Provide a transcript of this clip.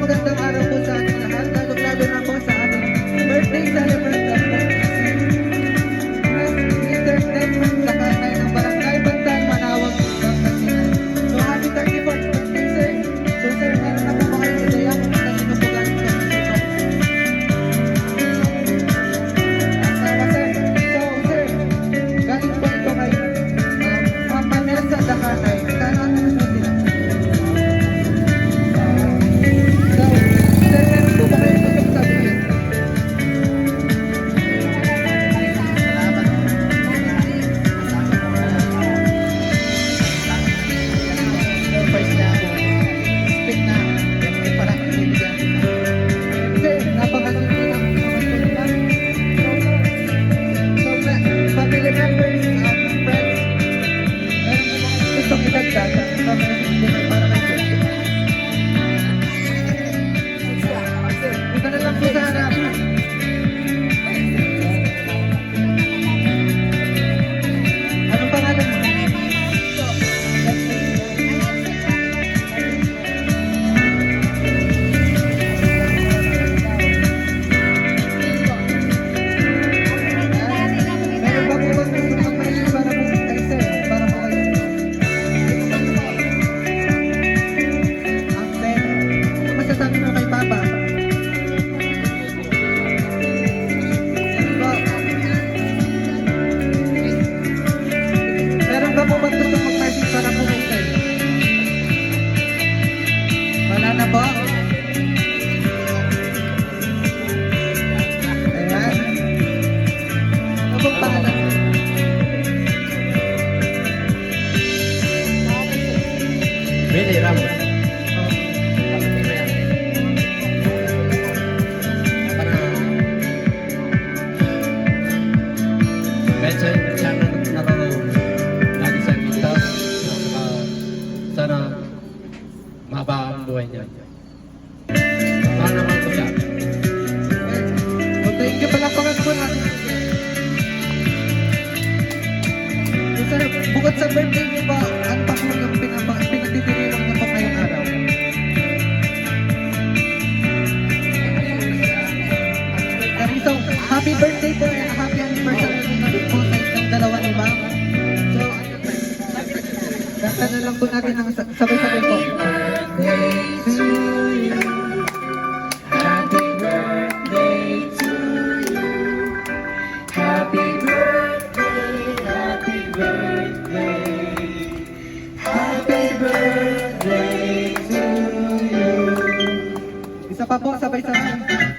magandang araw po sa ating lahat, lalo-lalo na po sa ating birthday celebrant na po si Mr. Desmond Lacanay ng Barangay Bantal, Manawag, Pangasinan. So happy 34th birthday, sir. So sir, meron na po ba kayong ideya kung kanino po galing po Mr. Box? Asawa, sir. So sir, galing po ito kay Ma'am Vanessa Lacanay. Sana ano po sila? Ito na lang po sa harap. Anong pangalan mo? Meron ba po bang gusto magpahiling para po kay sir? Para po kayo. Ang pera. Ano masasabi mo kay Papa? Meron ba po bang gusto magpahiling para po kay sir? Wala na po? Ayan. Ano pong pangalan? Willie Ramos. Medyo siya naroon lagi sa dito. Sana mahaba ang buhay niya. Paano naman ko siya? So, thank you pala pangat po natin. So, sir, bukod sa birthday niyo ba, ano pa po yung pinagdidiriwang niyo po ngayong araw? So, happy birthday po and happy anniversary naman po sa inyong dalawa ni Ma'am. So, kanta na lang po natin ng sabay-sabay po. Happy birthday to you. Happy birthday, happy birthday. Happy birthday to you. Isa pa po, sabay-sabay.